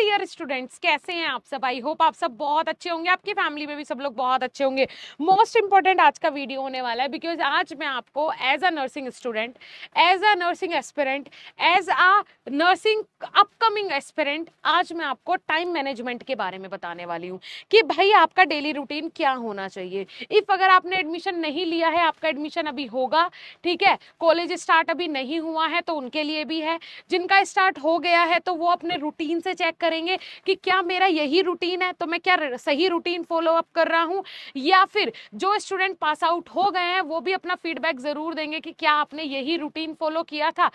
Dear students, कैसे हैं आप सब? आई होप आप सब बहुत अच्छे होंगे, आपकी फैमिली में भी सब लोग बहुत अच्छे होंगे। मोस्ट इंपॉर्टेंट आज का वीडियो होने वाला है बिकॉज आज मैं आपको as a nursing student, as a nursing aspirant, as a nursing upcoming aspirant, आज मैं आपको टाइम मैनेजमेंट के बारे में बताने वाली हूँ कि भाई आपका डेली रूटीन क्या होना चाहिए। इफ अगर आपने एडमिशन नहीं लिया है, आपका एडमिशन अभी होगा, ठीक है, कॉलेज स्टार्ट अभी नहीं हुआ है तो उनके लिए भी है। जिनका स्टार्ट हो गया है तो वो अपने रूटीन से चेक करेंगे कि क्या मेरा यही रूटीन है, तो मैं क्या सही रूटीन फॉलो अप कर रहा हूँ, या फिर जो स्टूडेंट पास आउट हो गए हैं वो भी अपना फीडबैक जरूर देंगे कि क्या आपने यही रूटीन फॉलो किया था।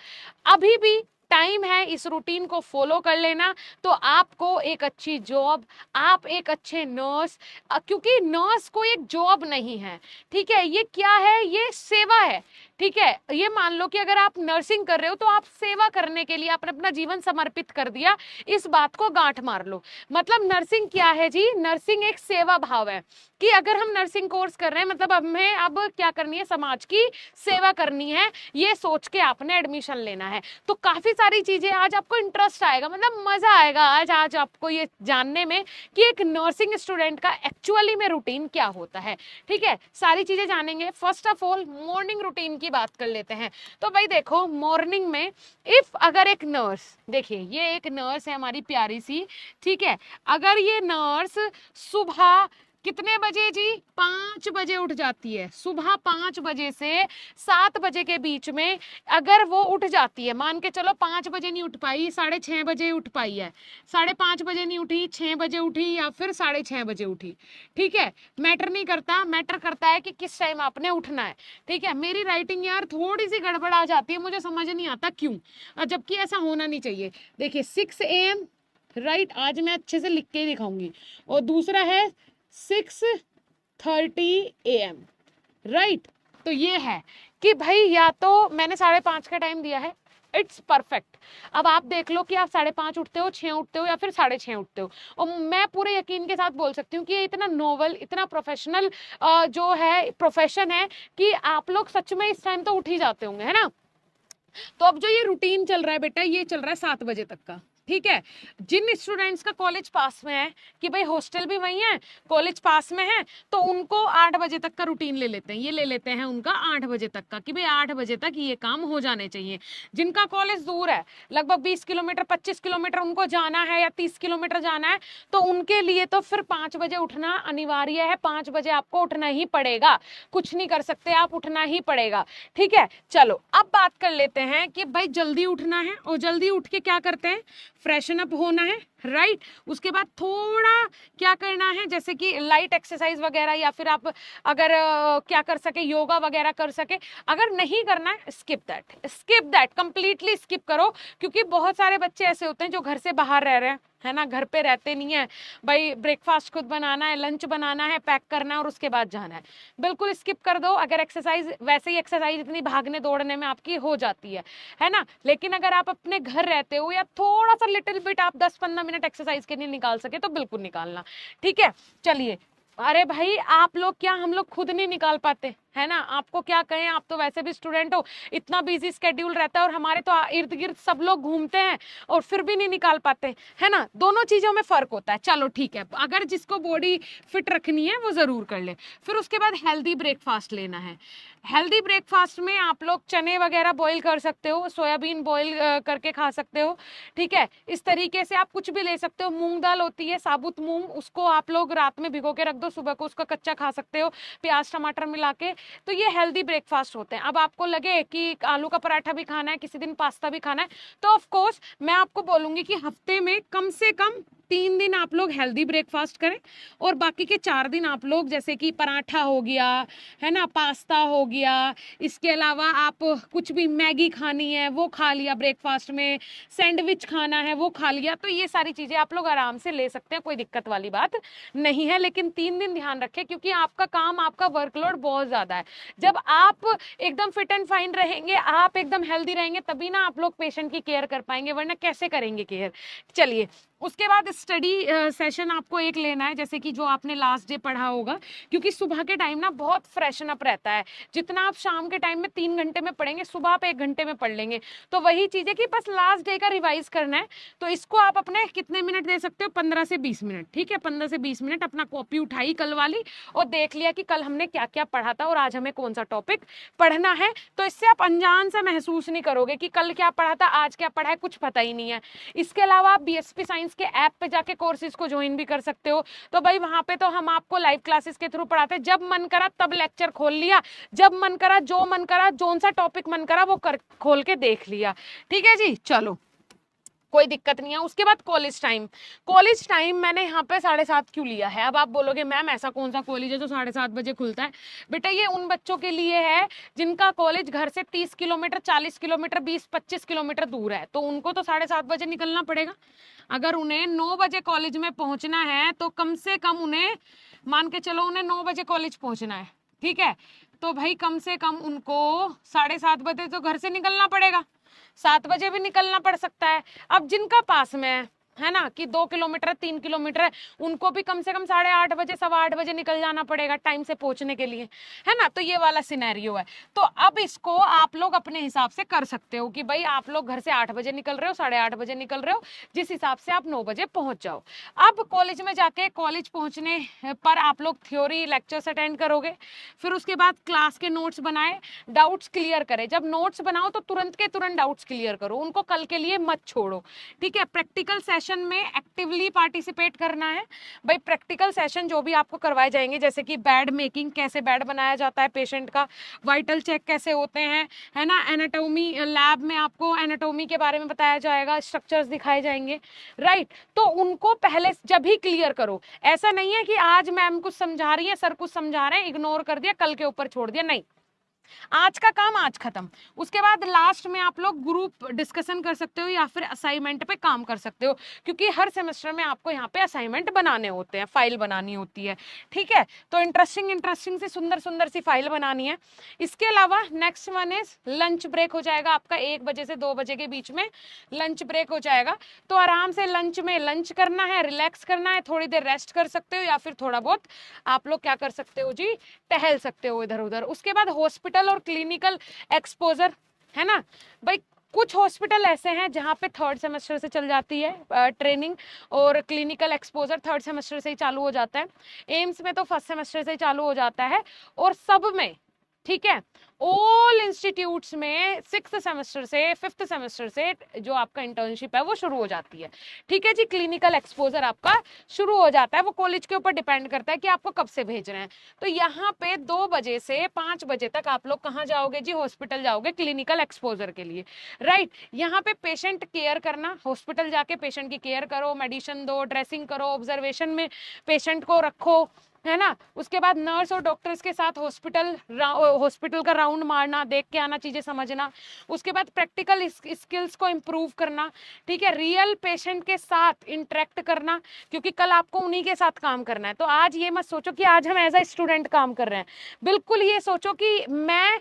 अभी भी टाइम है इस रूटीन को फॉलो कर लेना, तो आपको एक अच्छी जॉब, आप एक अच्छे नर्स, क्योंकि नर्स को एक जॉब नहीं है, ठीक है, ये क्या है, ये सेवा है। ठीक है, ये मान लो कि अगर आप नर्सिंग कर रहे हो तो आप सेवा करने के लिए आपने अपना जीवन समर्पित कर दिया, इस बात को गांठ मार लो। मतलब नर्सिंग क्या है जी? नर्सिंग एक सेवा भाव है कि अगर हम नर्सिंग कोर्स कर रहे हैं मतलब हमें अब क्या करनी है, समाज की सेवा करनी है, ये सोच के आपने एडमिशन लेना है। तो काफी सारी चीजें आज आपको इंटरेस्ट आएगा, मतलब मजा आएगा आज आपको ये जानने में कि एक नर्सिंग स्टूडेंट का एक्चुअली में रूटीन क्या होता है। ठीक है, सारी चीजें जानेंगे। First of all morning routine की बात कर लेते हैं। तो भाई देखो, मॉर्निंग में इफ अगर एक नर्स, देखिए ये एक नर्स है हमारी प्यारी सी, ठीक है, अगर ये नर्स सुबह कितने बजे जी, 5 बजे उठ जाती है, सुबह 5 बजे से 7 बजे के बीच में अगर वो उठ जाती है, मान के चलो 5 बजे नहीं उठ पाई, 6:30 बजे उठ पाई है, 5:30 बजे नहीं उठी, 6 बजे उठी या फिर 6:30 बजे उठी, ठीक है, मैटर नहीं करता, मैटर करता है कि किस टाइम आपने उठना है। ठीक है, मेरी राइटिंग यार थोड़ी सी गड़बड़ आ जाती है, मुझे समझ नहीं आता क्यों, जबकि ऐसा होना नहीं चाहिए। देखिए 6 AM, राइट, आज मैं अच्छे से लिख के ही दिखाऊंगी। और दूसरा है 6:30 AM, राइट। तो ये है कि भाई या तो मैंने 5:30 का टाइम दिया है, इट्स परफेक्ट। अब आप देख लो कि आप 5:30 उठते हो, 6 उठते हो या फिर 6:30 उठते हो। और मैं पूरे यकीन के साथ बोल सकती हूँ कि ये इतना नोवल, इतना प्रोफेशनल जो है प्रोफेशन है कि आप लोग सच में इस टाइम तो उठ ही जाते होंगे, है ना। तो अब जो ये रूटीन चल रहा है बेटा, ये चल रहा है 7 बजे तक का। ठीक है, जिन स्टूडेंट्स का कॉलेज पास में है कि भाई हॉस्टल भी वही है, कॉलेज पास में है, तो उनको 8 बजे तक का रूटीन ले लेते हैं, ये ले लेते हैं उनका 8 बजे तक का कि भाई 8 बजे तक ये काम हो जाने चाहिए। जिनका कॉलेज दूर है, लगभग 20 किलोमीटर 25 किलोमीटर उनको जाना है या 30 किलोमीटर जाना है, तो उनके लिए तो फिर 5 बजे उठना अनिवार्य है। 5 बजे आपको उठना ही पड़ेगा, कुछ नहीं कर सकते आप, उठना ही पड़ेगा। ठीक है, चलो अब बात कर लेते हैं कि भाई जल्दी उठना है, और जल्दी उठ के क्या करते हैं, फ्रेशन अप होना है, राइट। उसके बाद थोड़ा क्या करना है, जैसे कि लाइट एक्सरसाइज वगैरह, या फिर आप अगर क्या कर सके, योगा वगैरह कर सके। अगर नहीं करना है, स्किप दैट कंप्लीटली स्किप करो, क्योंकि बहुत सारे बच्चे ऐसे होते हैं जो घर से बाहर रह रहे हैं, है ना, घर पे रहते नहीं है। भाई ब्रेकफास्ट खुद बनाना है, लंच बनाना है, पैक करना है और उसके बाद जाना है, बिल्कुल स्किप कर दो। अगर एक्सरसाइज, वैसे ही एक्सरसाइज इतनी भागने दौड़ने में आपकी हो जाती है ना। लेकिन अगर आप अपने घर रहते हो या थोड़ा सा लिटिल बिट आप 10-15 मिनट एक्सरसाइज के लिए निकाल सके तो बिल्कुल निकालना। ठीक है, चलिए। अरे भाई आप लोग क्या, हम लोग खुद नहीं निकाल पाते, है ना, आपको क्या कहें, आप तो वैसे भी स्टूडेंट हो, इतना बिजी स्केड्यूल रहता है, और हमारे तो इर्द गिर्द सब लोग घूमते हैं और फिर भी नहीं निकाल पाते, है ना। दोनों चीजों में फर्क होता है। चलो ठीक है, अगर जिसको बॉडी फिट रखनी है वो जरूर कर ले। फिर उसके बाद हेल्दी ब्रेकफास्ट लेना है। हेल्दी ब्रेकफास्ट में आप लोग चने वगैरह बॉईल कर सकते हो, सोयाबीन बॉईल करके खा सकते हो, ठीक है, इस तरीके से आप कुछ भी ले सकते हो। मूंग दाल होती है, साबुत मूंग, उसको आप लोग रात में भिगो के रख दो, सुबह को उसका कच्चा खा सकते हो, प्याज टमाटर मिला के। तो ये हेल्दी ब्रेकफास्ट होते हैं। अब आपको लगे कि आलू का पराठा भी खाना है, किसी दिन पास्ता भी खाना है, तो ऑफ कोर्स मैं आपको बोलूंगी कि हफ्ते में कम से कम 3 दिन आप लोग हेल्दी ब्रेकफास्ट करें, और बाकी के 4 दिन आप लोग जैसे कि पराठा हो गया, है ना, पास्ता हो गया, इसके अलावा आप कुछ भी मैगी खानी है वो खा लिया ब्रेकफास्ट में, सैंडविच खाना है वो खा लिया, तो ये सारी चीजें आप लोग आराम से ले सकते हैं, कोई दिक्कत वाली बात नहीं है। लेकिन 3 दिन ध्यान रखें, क्योंकि आपका काम, आपका वर्कलोड बहुत ज्यादा है। जब आप एकदम फिट एंड फाइन रहेंगे, आप एकदम हेल्दी रहेंगे, तभी ना आप लोग पेशेंट की केयर कर पाएंगे, वरना कैसे करेंगे केयर। चलिए उसके बाद स्टडी सेशन आपको एक लेना है, जैसे कि जो आपने लास्ट डे पढ़ा होगा, क्योंकि सुबह के टाइम ना बहुत फ्रेशन अप रहता है। जितना आप शाम के टाइम में 3 घंटे में पढ़ेंगे, सुबह आप 1 घंटे में पढ़ लेंगे। तो वही चीज़ है कि बस लास्ट डे का रिवाइज करना है। तो इसको आप अपने कितने मिनट दे सकते हो, 15 से 20 मिनट। ठीक है, 15 से 20 मिनट अपना कॉपी उठाई कल वाली और देख लिया कि कल हमने क्या क्या पढ़ा था और आज हमें कौन सा टॉपिक पढ़ना है। तो इससे आप अनजान सा महसूस नहीं करोगे कि कल क्या पढ़ा था, आज क्या पढ़ा है, कुछ पता ही नहीं है। इसके अलावा आप बीएसपी साइंस के ऐप पे जाके कोर्सेज को ज्वाइन भी कर सकते हो। तो भाई वहां पे तो हम आपको लाइव क्लासेस के थ्रू पढ़ाते हैं, जब मन करा तब लेक्चर खोल लिया, जब मन करा जो मन करा, जोन सा टॉपिक मन करा वो खोल के देख लिया। ठीक है जी, चलो कोई दिक्कत नहीं है। उसके बाद कॉलेज टाइम मैंने यहाँ पे 7:30 क्यों लिया है। अब आप बोलोगे मैम ऐसा कौन सा कॉलेज है जो 7:30 बजे खुलता है। बेटा ये उन बच्चों के लिए है जिनका कॉलेज घर से 30 किलोमीटर, 40 किलोमीटर, 20-25 किलोमीटर दूर है, तो उनको तो 7:30 बजे निकलना पड़ेगा। अगर उन्हें 9 बजे कॉलेज में पहुंचना है तो कम से कम उन्हें मान के चलो उन्हें 9 बजे कॉलेज पहुंचना है। ठीक है, तो भाई कम से कम उनको 7:30 बजे तो घर से निकलना पड़ेगा। 7 बजे भी निकलना पड़ सकता है। अब जिनका पास में है ना कि 2 किलोमीटर 3 किलोमीटर है, उनको भी कम से कम 8:30 बजे 8:15 बजे निकल जाना पड़ेगा टाइम से पहुंचने के लिए, है ना। तो ये वाला सिनेरियो है। तो अब इसको आप लोग अपने हिसाब से कर सकते हो कि भाई आप लोग घर से 8 बजे निकल रहे हो, 8:30 बजे निकल रहे हो, जिस हिसाब से आप 9 बजे पहुंच जाओ। अब कॉलेज में जाके कॉलेज पहुंचने पर आप लोग थ्योरी लेक्चर्स अटेंड करोगे, फिर उसके बाद क्लास के नोट्स बनाए, डाउट्स क्लियर करें। जब नोट्स बनाओ तो तुरंत के तुरंत डाउट्स क्लियर करो, उनको कल के लिए मत छोड़ो। ठीक है, प्रैक्टिकल सेशन में एक्टिवली पार्टिसिपेट करना है। भाई प्रैक्टिकल सेशन जो भी आपको करवाए जाएंगे, जैसे कि बेड मेकिंग, कैसे बेड बनाया जाता है पेशेंट का, वाइटल चेक कैसे होते हैं, है ना, एनाटॉमी लैब में आपको एनाटॉमी के बारे में बताया जाएगा, स्ट्रक्चर्स दिखाए जाएंगे, राइट। तो उनको पहले जब ही क्लियर करो। ऐसा नहीं है कि आज मैम कुछ समझा रही है, सर कुछ समझा रहे हैं, इग्नोर कर दिया, कल के ऊपर छोड़ दिया, नहीं। आज का काम आज खत्म। उसके बाद लास्ट में आप लोग ग्रुप डिस्कशन कर सकते हो या फिर असाइनमेंट पे काम कर सकते हो, क्योंकि हर सेमेस्टर में आपको यहाँ पे असाइनमेंट बनाने होते हैं, फाइल बनानी होती है। ठीक है, तो इंटरेस्टिंग से सुंदर सी फाइल बनानी है। इसके अलावा next one is lunch break हो जाएगा आपका, 1 बजे से 2 बजे के बीच में लंच ब्रेक हो जाएगा। तो आराम से लंच में लंच करना है, रिलैक्स करना है, थोड़ी देर रेस्ट कर सकते हो या फिर थोड़ा बहुत आप लोग क्या कर सकते हो जी, टहल सकते हो इधर उधर। उसके बाद हॉस्पिटल और क्लिनिकल एक्सपोजर, है ना भाई। कुछ हॉस्पिटल ऐसे हैं जहां पे 3rd सेमेस्टर से चल जाती है ट्रेनिंग, और क्लिनिकल एक्सपोजर 3rd सेमेस्टर से ही चालू हो जाता है। एम्स में तो 1st सेमेस्टर से ही चालू हो जाता है, और सब में, ठीक है, ऑल इंस्टीट्यूट्स में 6th सेमेस्टर से 5th सेमेस्टर से जो आपका इंटर्नशिप है वो शुरू हो जाती है। ठीक है जी, क्लिनिकल एक्सपोजर आपका शुरू हो जाता है। वो कॉलेज के ऊपर डिपेंड करता है कि आपको कब से भेज रहे हैं। तो यहाँ पे 2 बजे से 5 बजे तक आप लोग कहाँ जाओगे जी, हॉस्पिटल जाओगे क्लिनिकल एक्सपोजर के लिए, राइट। यहाँ पे पेशेंट केयर करना, हॉस्पिटल जाके पेशेंट की केयर करो, मेडिसिन दो, ड्रेसिंग करो, ऑब्जर्वेशन में पेशेंट को रखो, है ना। उसके बाद नर्स और डॉक्टर्स के साथ हॉस्पिटल का राउंड मारना, देख के आना, चीजें समझना। उसके बाद प्रैक्टिकल स्किल्स को इम्प्रूव करना, ठीक है, रियल पेशेंट के साथ इंटरेक्ट करना, क्योंकि कल आपको उन्हीं के साथ काम करना है। तो आज ये मत सोचो कि आज हम एज अ स्टूडेंट काम कर रहे हैं, बिल्कुल ये सोचो कि मैं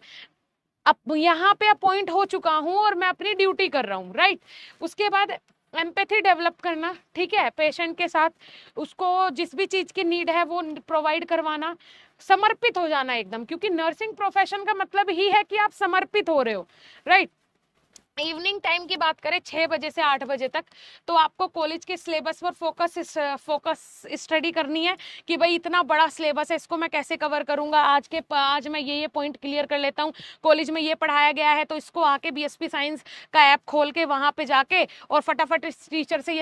अब यहाँ पे अपॉइंट हो चुका हूँ और मैं अपनी ड्यूटी कर रहा हूँ, राइट। उसके बाद एम्पैथी डेवलप करना, ठीक है, पेशेंट के साथ उसको जिस भी चीज की नीड है वो प्रोवाइड करवाना, समर्पित हो जाना एकदम, क्योंकि नर्सिंग प्रोफेशन का मतलब ही है कि आप समर्पित हो रहे हो, राइट। इवनिंग टाइम की बात करें 6 बजे से 8 बजे तक, तो आपको कॉलेज के सिलेबस पर फोकस स्टडी करनी है कि भाई इतना बड़ा सिलेबस है, इसको मैं कैसे कवर करूंगा, आज मैं ये पॉइंट क्लियर कर लेता हूँ, कॉलेज में ये पढ़ाया गया है, तो इसको आके बीएसपी साइंस का ऐप खोल के वहां पे जाके और फटाफट इस टीचर से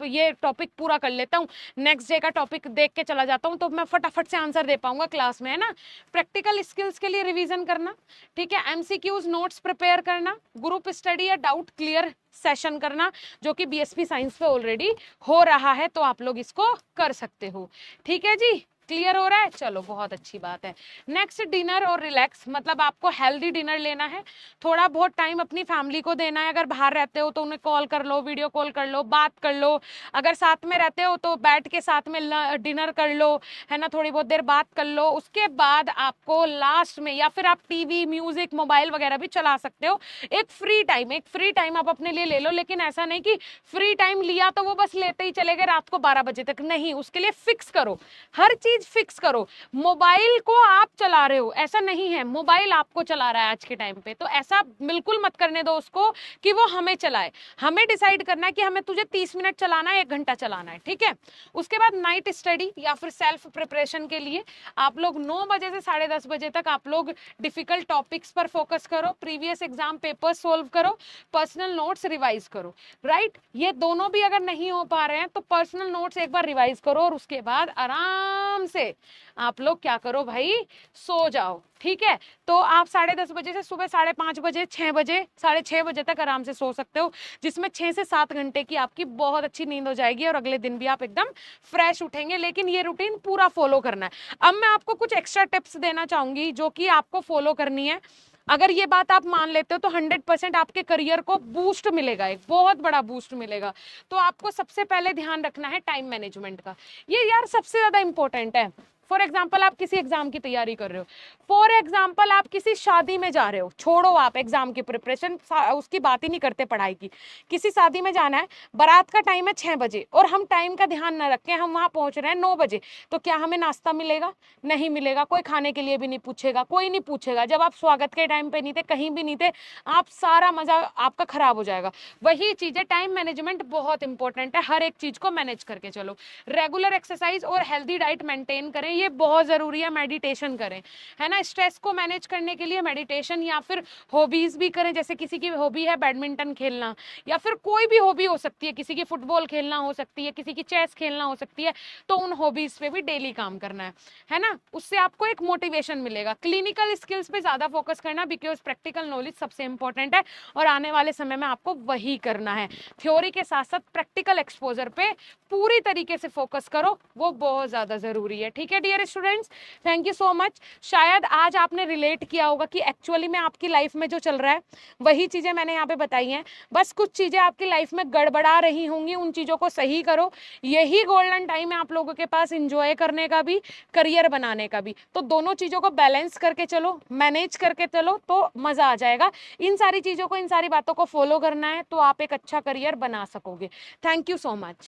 ये टॉपिक पूरा कर लेता हूँ, नेक्स्ट डे का टॉपिक देख के चला जाता हूँ, तो मैं फटाफट से आंसर दे पाऊंगा क्लास में, है ना। प्रैक्टिकल स्किल्स के लिए रिविजन करना, ठीक है, एमसीक्यूज नोट्स प्रिपेयर करना, ग्रुप स्टडी या डाउट क्लियर सेशन करना, जो कि बीएसपी साइंस पे ऑलरेडी हो रहा है, तो आप लोग इसको कर सकते हो। ठीक है जी, क्लियर हो रहा है? चलो बहुत अच्छी बात है। नेक्स्ट, डिनर और रिलैक्स, मतलब आपको हेल्दी डिनर लेना है, थोड़ा बहुत टाइम अपनी फैमिली को देना है। अगर बाहर रहते हो तो उन्हें कॉल कर लो, वीडियो कॉल कर लो, बात कर लो। अगर साथ में रहते हो तो बैठ के साथ में डिनर कर लो, है ना, थोड़ी बहुत देर बात कर लो। उसके बाद आपको लास्ट में, या फिर आप टीवी, म्यूजिक, मोबाइल वगैरह भी चला सकते हो। एक फ्री टाइम आप अपने लिए ले लो, लेकिन ऐसा नहीं कि फ्री टाइम लिया तो वो बस लेते ही चले गए रात को 12 बजे तक, नहीं, उसके लिए फिक्स करो, हर चीज फिक्स करो। मोबाइल को आप चला रहे हो, ऐसा नहीं है, मोबाइल आपको चला रहा है आज के टाइम पे, तो ऐसा बिल्कुल मत करने दो उसको कि वो हमें चलाए। हमें डिसाइड करना है कि हमें तुझे 30 मिनट चलाना है, 1 घंटा चलाना है, ठीक है। उसके बाद नाइट स्टडी या फिर सेल्फ प्रिपरेशन के लिए आप लोग 9 बजे से 10:30 बजे तक आप लोग डिफिकल्ट टॉपिक्स पर फोकस करो, प्रीवियस एग्जाम पेपर सोल्व करो, पर्सनल नोट्स रिवाइज करो, राइट। ये दोनों भी अगर नहीं हो पा रहे हैं तो पर्सनल नोट्स एक बार रिवाइज करो, और उसके बाद आराम से आप लोग क्या करो भाई, सो जाओ, ठीक है। तो आप 10:30 बजे से सुबह 5:30 बजे, 6 बजे, 6:30 बजे तक आराम से सो सकते हो, जिसमें 6 से 7 घंटे की आपकी बहुत अच्छी नींद हो जाएगी, और अगले दिन भी आप एकदम फ्रेश उठेंगे। लेकिन ये रूटीन पूरा फॉलो करना है। अब मैं आपको कुछ एक्स्ट्रा टिप्स देना चाहूंगी जो कि आपको फॉलो करनी है। अगर ये बात आप मान लेते हो तो 100% आपके करियर को बूस्ट मिलेगा, एक बहुत बड़ा बूस्ट मिलेगा। तो आपको सबसे पहले ध्यान रखना है टाइम मैनेजमेंट का, ये यार सबसे ज्यादा इंपॉर्टेंट है। फॉर एग्जाम्पल आप किसी एग्जाम की तैयारी कर रहे हो, फॉर एग्जाम्पल आप किसी शादी में जा रहे हो, छोड़ो आप एग्जाम की प्रिपरेशन, उसकी बात ही नहीं करते पढ़ाई की, किसी शादी में जाना है, बारात का टाइम है 6 बजे और हम टाइम का ध्यान न रखें, हम वहां पहुंच रहे हैं 9 बजे, तो क्या हमें नाश्ता मिलेगा? नहीं मिलेगा, कोई खाने के लिए भी नहीं पूछेगा, कोई नहीं पूछेगा। जब आप स्वागत के टाइम पे नहीं थे, कहीं भी नहीं थे, आप सारा मजा आपका खराब हो जाएगा। वही चीज है, टाइम मैनेजमेंट बहुत इंपॉर्टेंट है, हर एक चीज को मैनेज करके चलो। रेगुलर एक्सरसाइज और हेल्दी डाइट मेंटेन करें, ये बहुत जरूरी है। मेडिटेशन करें, है ना, स्ट्रेस को मैनेज करने के लिए मेडिटेशन, या फिर हॉबीज भी करें, जैसे किसी की हॉबी है बैडमिंटन खेलना, या फिर कोई भी हॉबी हो सकती है, किसी की फुटबॉल खेलना हो सकती है, किसी की चेस खेलना हो सकती है, तो उन हॉबीज पे भी डेली काम करना है ना, उससे आपको एक मोटिवेशन मिलेगा। क्लिनिकल स्किल्स पे ज्यादा फोकस करना, बिकॉज प्रैक्टिकल नॉलेज सबसे इंपॉर्टेंट है, और आने वाले समय में आपको वही करना है। थ्योरी के साथ साथ प्रैक्टिकल एक्सपोजर पे पूरी तरीके से फोकस करो, वो बहुत ज्यादा जरूरी है, ठीक है dear students. Thank you so much. शायद आज आपने रिलेट किया होगा कि एक्चुअली में आपकी लाइफ में जो चल रहा है वही चीजें मैंने यहाँ पे बताई हैं। बस कुछ चीजें आपकी लाइफ में गड़बड़ा रही होंगी, उन चीजों को सही करो। यही गोल्डन टाइम है आप लोगों के पास एंजॉय करने का भी, करियर बनाने का भी। तो दोनों चीजों को बैलेंस करके चलो, मैनेज करके चलो, तो मजा आ जाएगा। इन सारी चीजों को, इन सारी बातों को फॉलो करना है, तो आप एक अच्छा करियर बना सकोगे। Thank you so much.